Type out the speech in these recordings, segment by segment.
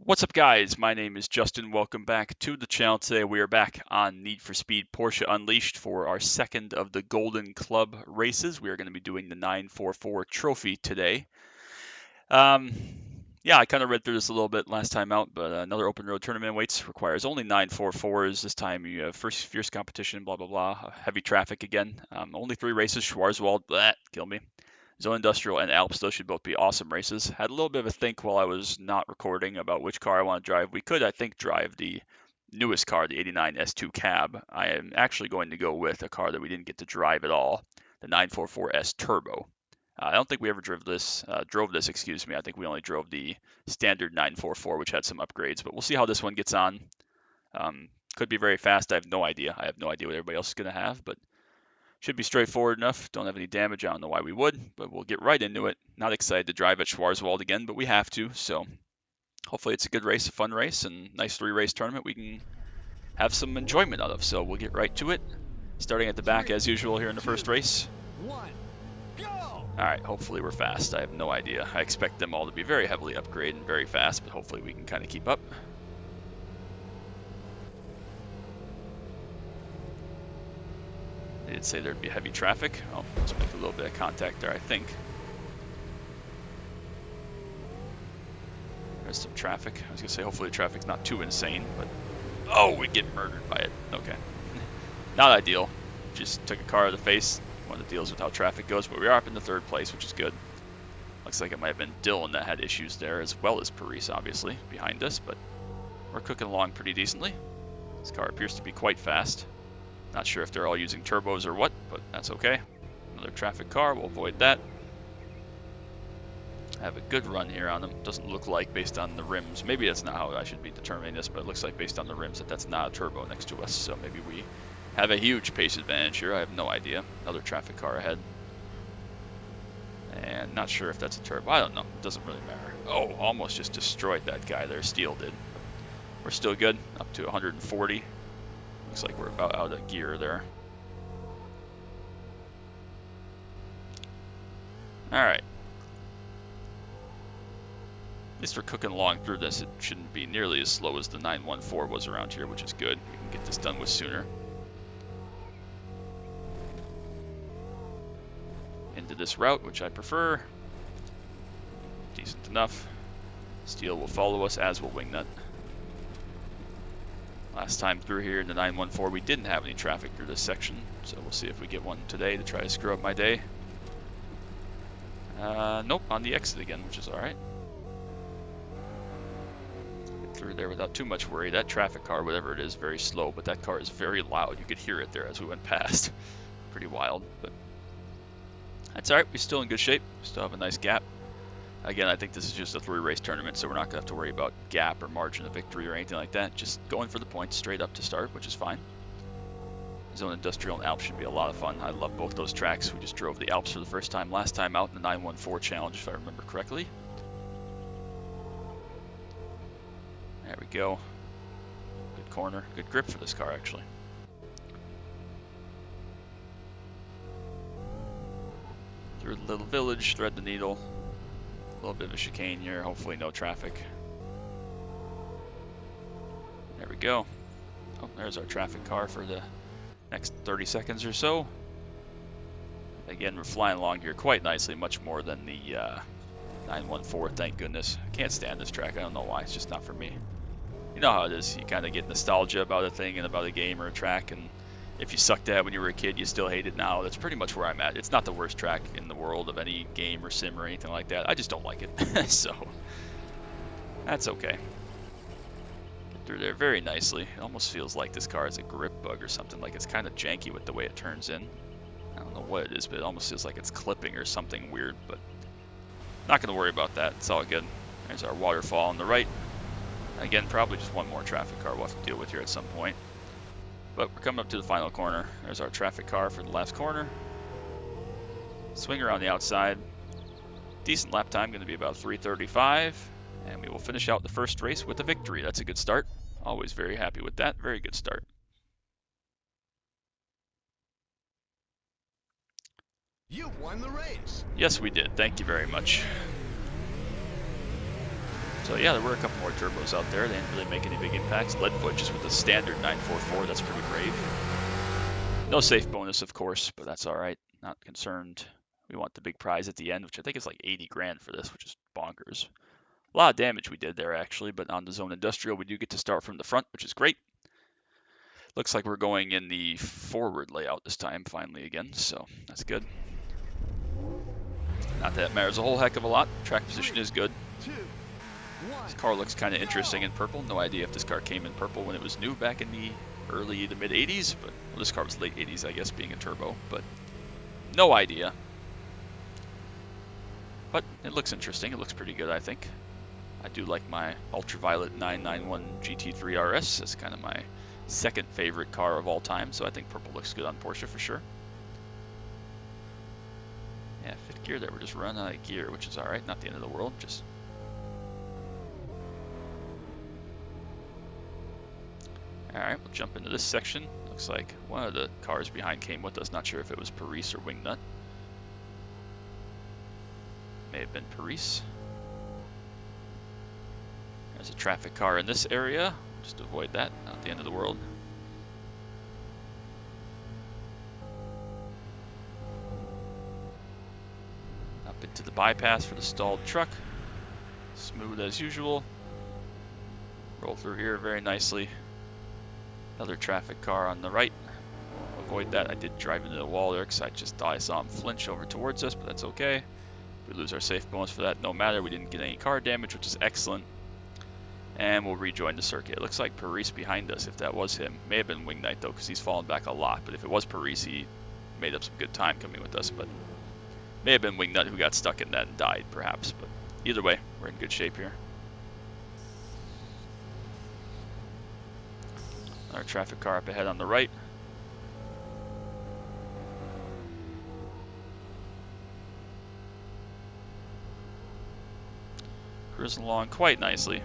What's up, guys? My name is Justin. Welcome back to the channel. Today we are back on Need for Speed Porsche Unleashed for our second of the Golden Club races. We are going to be doing the 944 trophy today. Um, yeah, I kind of read through this a little bit last time out, but another open road tournament waits requires only 944s. This time you have first fierce competition, blah, blah, blah. Heavy traffic again. Only 3 races. Schwarzwald, bleh, kill me. Zone Industrial and Alps, those should both be awesome races. Had a little bit of a think while I was not recording about which car I want to drive. We could, I think, drive the newest car, the 89 S2 cab. I am actually going to go with a car that we didn't get to drive at all, the 944S Turbo. I don't think we ever drove this, excuse me. I think we only drove the standard 944, which had some upgrades, but we'll see how this one gets on. Could be very fast. I have no idea. I have no idea what everybody else is going to have, but should be straightforward enough. Don't have any damage. I don't know why we would, but we'll get right into it. Not excited to drive at Schwarzwald again, but we have to. So hopefully it's a good race, a fun race, and nice 3-race tournament we can have some enjoyment out of. So we'll get right to it. Starting at the back as usual here in the first race. Alright, hopefully we're fast. I have no idea. I expect them all to be very heavily upgraded and very fast, but hopefully we can kind of keep up. They did say there'd be heavy traffic. Oh, let's make a little bit of contact there, I think. There's some traffic. I was going to say hopefully the traffic's not too insane, but... Oh, we get murdered by it. Okay. Not ideal. Just took a car to the face. One of the deals with how traffic goes, but we are up in the 3rd place, which is good. Looks like it might have been Dylan that had issues there, as well as Paris, obviously, behind us, but we're cooking along pretty decently. This car appears to be quite fast. Not sure if they're all using turbos or what, but that's okay. Another traffic car, we'll avoid that. I have a good run here on them. Doesn't look like, based on the rims, maybe that's not how I should be determining this, but it looks like based on the rims that that's not a turbo next to us, so maybe we have a huge pace advantage here. I have no idea. Another traffic car ahead. And not sure if that's a turbo. I don't know. It doesn't really matter. Oh, almost just destroyed that guy there. Steel did. We're still good. Up to 140. Looks like we're about out of gear there. Alright. At least we're cooking along through this. It shouldn't be nearly as slow as the 914 was around here, which is good. We can get this done with sooner. Into this route, which I prefer. Decent enough. Steel will follow us, as will Wingnut. Last time through here in the 914, we didn't have any traffic through this section, so we'll see if we get one today to try to screw up my day. Nope, on the exit again, which is alright. Get through there without too much worry. That traffic car, whatever it is, very slow, but that car is very loud. You could hear it there as we went past. Pretty wild, but that's alright. We're still in good shape. Still have a nice gap. Again, I think this is just a 3-race tournament, so we're not going to have to worry about gap or margin of victory or anything like that. Just going for the points straight up to start, which is fine. Zone Industrial and Alps should be a lot of fun. I love both those tracks. We just drove the Alps for the first time last time out in the 914 challenge, if I remember correctly. There we go. Good corner. Good grip for this car, actually. Through the little village, thread the needle. A little bit of a chicane here, hopefully no traffic. There we go. Oh, there's our traffic car for the next 30 seconds or so. Again, we're flying along here quite nicely, much more than the 914, thank goodness. I can't stand this track, I don't know why, it's just not for me. You know how it is, you kind of get nostalgia about a thing and about a game or a track, and if you sucked at it when you were a kid, you still hate it now. That's pretty much where I'm at. It's not the worst track in the world of any game or sim or anything like that. I just don't like it. So, that's okay. Get through there very nicely. It almost feels like this car has a grip bug or something. Like it's kind of janky with the way it turns in. I don't know what it is, but it almost feels like it's clipping or something weird. But not going to worry about that. It's all good. There's our waterfall on the right. Again, probably just one more traffic car we'll have to deal with here at some point. But we're coming up to the final corner. There's our traffic car for the last corner. Swing around the outside. Decent lap time, going to be about 3:35. And we will finish out the first race with a victory. That's a good start. Always very happy with that. Very good start. You won the race. Yes, we did. Thank you very much. So yeah, there were a couple more turbos out there. They didn't really make any big impacts. Leadfoot just with the standard 944, that's pretty brave. No safe bonus, of course, but that's all right. Not concerned. We want the big prize at the end, which I think is like 80 grand for this, which is bonkers. A lot of damage we did there, actually, but on the Zone Industrial, we do get to start from the front, which is great. Looks like we're going in the forward layout this time, finally again, so that's good. Not that it matters a whole heck of a lot. Track position is good. This car looks kind of interesting in purple. No idea if this car came in purple when it was new back in the early to mid 80s, but well, this car was late 80s, I guess, being a turbo, but no idea. But it looks interesting. It looks pretty good, I think. I do like my Ultraviolet 991 GT3 RS. That's kind of my second favorite car of all time, so I think purple looks good on Porsche for sure. Yeah, fifth gear there. We're just running out of gear, which is alright. Not the end of the world. Just alright, we'll jump into this section. Looks like one of the cars behind came with us. Not sure if it was Paris or Wingnut. May have been Paris. There's a traffic car in this area. Just avoid that. Not the end of the world. Up into the bypass for the stalled truck. Smooth as usual. Roll through here very nicely. Another traffic car on the right. Avoid that. I did drive into the wall there because I just thought I saw him flinch over towards us, but that's okay. We lose our safe bonus for that. No matter. We didn't get any car damage, which is excellent. And we'll rejoin the circuit. It looks like Paris behind us, if that was him. May have been Wingnut, though, because he's fallen back a lot. But if it was Paris, he made up some good time coming with us. But may have been Wingnut who got stuck in that and died, perhaps. But either way, we're in good shape here. Another traffic car up ahead on the right. Cruising along quite nicely.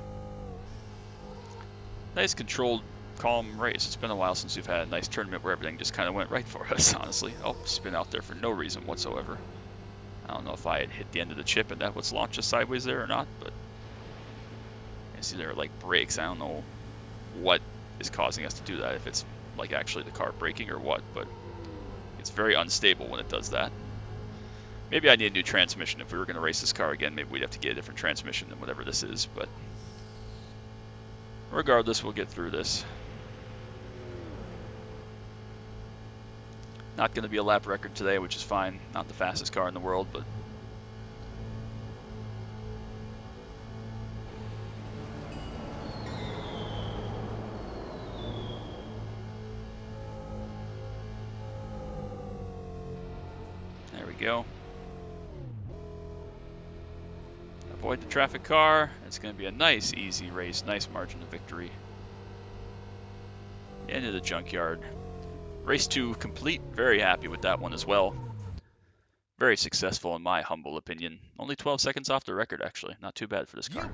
Nice controlled, calm race. It's been a while since we've had a nice tournament where everything just kind of went right for us, honestly. Oh, spin out there for no reason whatsoever. I don't know if I had hit the end of the chip and that was launch us sideways there or not, but I see there are like brakes. I don't know what is causing us to do that, if it's like actually the car braking or what, but it's very unstable when it does that. Maybe I need a new transmission. If we were going to race this car again, maybe we'd have to get a different transmission than whatever this is, but regardless, we'll get through this. Not going to be a lap record today, which is fine. Not the fastest car in the world, but there we go. Avoid the traffic car. It's going to be a nice, easy race. Nice margin of victory. Into the junkyard. Race 2 complete. Very happy with that one as well. Very successful in my humble opinion. Only 12 seconds off the record, actually. Not too bad for this car.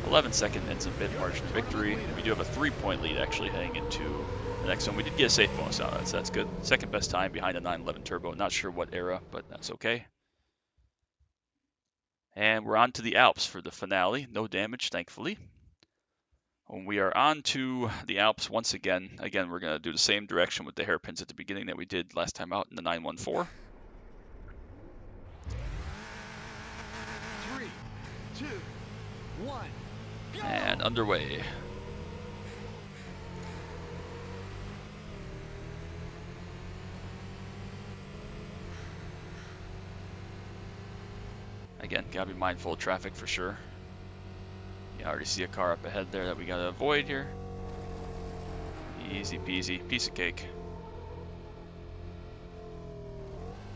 11-second ends in mid margin of victory. We do have a 3-point lead actually heading into the next one. We did get a safe bonus out of that, so that's good. Second best time behind a 911 Turbo. Not sure what era, but that's okay. And we're on to the Alps for the finale. No damage, thankfully. When we are on to the Alps once again, we're going to do the same direction with the hairpins at the beginning that we did last time out in the 914. 3, 2, 1, go! And underway. Again, gotta be mindful of traffic for sure. You already see a car up ahead there that we gotta avoid here. Easy peasy, piece of cake.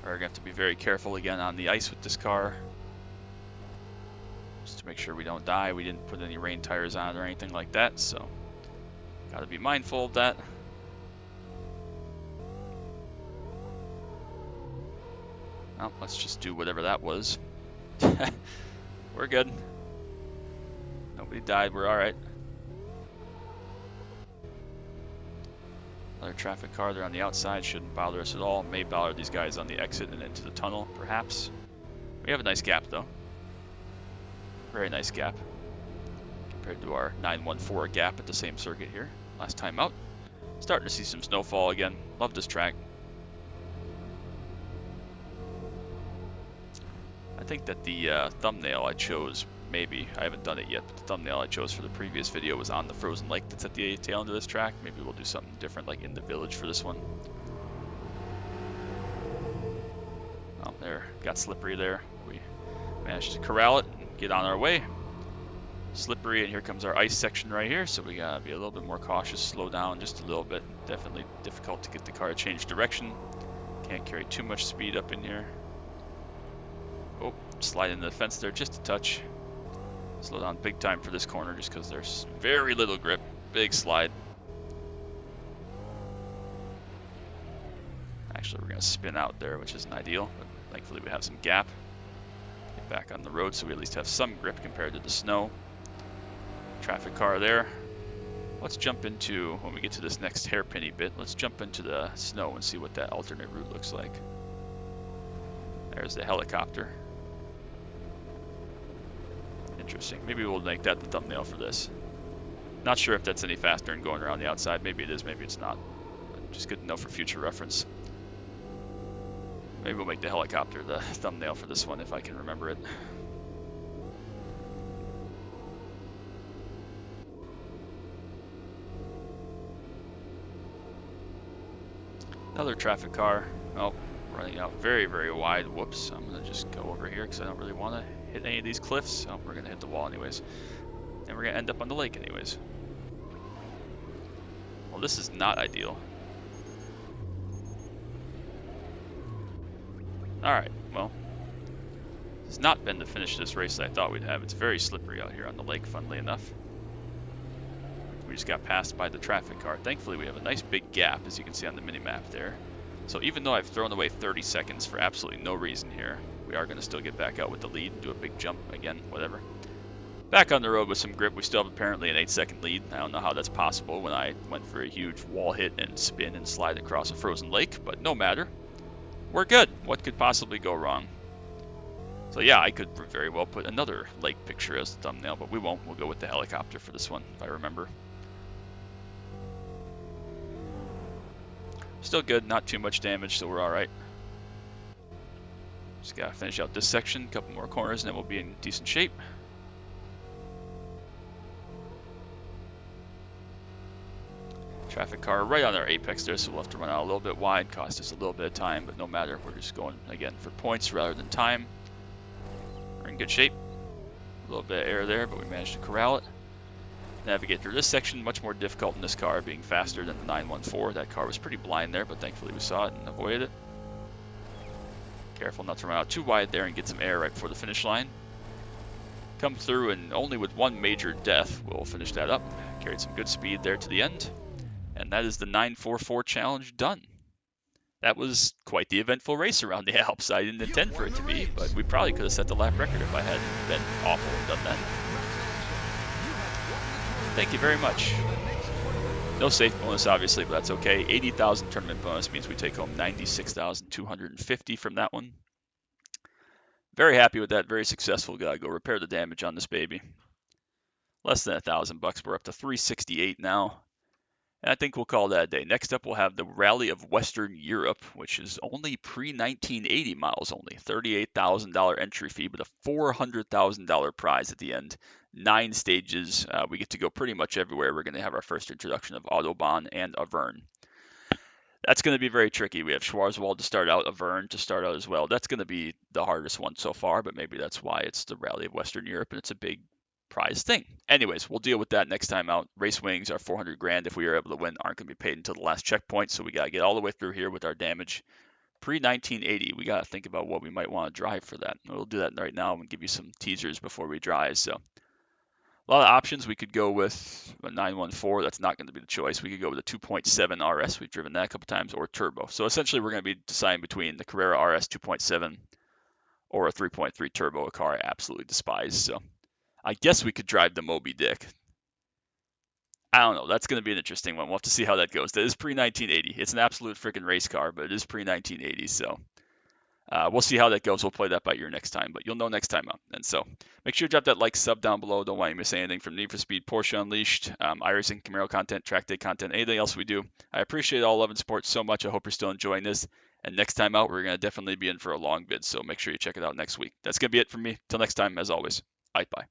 We're gonna have to be very careful again on the ice with this car. Just to make sure we don't die. We didn't put any rain tires on it or anything like that, so gotta be mindful of that. Well, let's just do whatever that was. We're good. Nobody died, we're alright. Another traffic car there on the outside, shouldn't bother us at all. May bother these guys on the exit and into the tunnel, perhaps. We have a nice gap though. Very nice gap compared to our 914 gap at the same circuit here last time out. Starting to see some snowfall again. Love this track. I think that the thumbnail I chose, maybe, I haven't done it yet, but the thumbnail I chose for the previous video was on the frozen lake that's at the tail end of this track. Maybe we'll do something different like in the village for this one. Oh, there, got slippery there. We managed to corral it and get on our way. Slippery, and here comes our ice section right here, so we gotta be a little bit more cautious, slow down just a little bit. Definitely difficult to get the car to change direction. Can't carry too much speed up in here. Oh, slide into the fence there just a touch. Slow down big time for this corner just because there's very little grip. Big slide. Actually, we're gonna spin out there, which isn't ideal, but thankfully we have some gap. Get back on the road so we at least have some grip compared to the snow. Traffic car there. Let's jump into, when we get to this next hairpinny bit, let's jump into the snow and see what that alternate route looks like. There's the helicopter. Interesting. Maybe we'll make that the thumbnail for this. Not sure if that's any faster than going around the outside. Maybe it is, maybe it's not. But just good to know for future reference. Maybe we'll make the helicopter the thumbnail for this one if I can remember it. Another traffic car. Oh, running out very, very wide. Whoops. I'm going to just go over here because I don't really want to hit any of these cliffs. Oh, we're going to hit the wall anyways. And we're going to end up on the lake anyways. Well, this is not ideal. Alright, well. It's not been the finish of this race that I thought we'd have. It's very slippery out here on the lake, funnily enough. We just got passed by the traffic car. Thankfully, we have a nice big gap, as you can see on the mini-map there. So even though I've thrown away 30 seconds for absolutely no reason here, we are going to still get back out with the lead and do a big jump again, whatever. Back on the road with some grip. We still have apparently an 8-second lead. I don't know how that's possible when I went for a huge wall hit and spin and slide across a frozen lake, but no matter. We're good. What could possibly go wrong? So yeah, I could very well put another lake picture as the thumbnail, but we won't. We'll go with the helicopter for this one, if I remember. Still good, not too much damage, so we're alright. Just gotta finish out this section, a couple more corners, and then we'll be in decent shape. Traffic car right on our apex there, so we'll have to run out a little bit wide, cost us a little bit of time, but no matter. We're just going, again, for points rather than time. We're in good shape. A little bit of air there, but we managed to corral it. Navigate through this section, much more difficult in this car, being faster than the 914. That car was pretty blind there, but thankfully we saw it and avoided it. Careful not to run out too wide there and get some air right before the finish line. Come through, and only with one major death we'll finish that up. Carried some good speed there to the end. And that is the 944 challenge done. That was quite the eventful race around the Alps. I didn't intend for it to be, but we probably could have set the lap record if I hadn't been awful and done that. Thank you very much. No safe bonus, obviously, but that's okay. 80,000 tournament bonus means we take home 96,250 from that one. Very happy with that. Very successful. Gotta go repair the damage on this baby. Less than $1,000. We're up to 368 now. And I think we'll call that a day. Next up, we'll have the Rally of Western Europe, which is only pre-1980 miles only. $38,000 entry fee, but a $400,000 prize at the end. 9 stages. We get to go pretty much everywhere. We're going to have our first introduction of Autobahn and Auvergne. That's going to be very tricky. We have Schwarzwald to start out, Auvergne to start out as well. That's going to be the hardest one so far, but maybe that's why it's the Rally of Western Europe, and it's a big prize thing. Anyways, we'll deal with that next time out. Race wings are 400 grand if we are able to win, aren't going to be paid until the last checkpoint, so we got to get all the way through here with our damage. Pre-1980, we got to think about what we might want to drive for that. We'll do that right now and give you some teasers before we drive. So a lot of options. We could go with a 914. That's not going to be the choice. We could go with a 2.7 RS. We've driven that a couple times, or turbo. So essentially, we're going to be deciding between the Carrera RS 2.7 or a 3.3 turbo, a car I absolutely despise. So I guess we could drive the Moby Dick. I don't know. That's going to be an interesting one. We'll have to see how that goes. That is pre-1980. It's an absolute freaking race car, but it is pre-1980. So We'll see how that goes. We'll play that by ear next time, but you'll know next time out. And so make sure you drop that like, sub down below. Don't want you to miss anything from Need for Speed, Porsche Unleashed, iRacing, Camaro content, track day content, anything else we do. I appreciate all love and support so much. I hope you're still enjoying this. And next time out, we're going to definitely be in for a long vid. So make sure you check it out next week. That's going to be it from me. Till next time, as always, bye bye.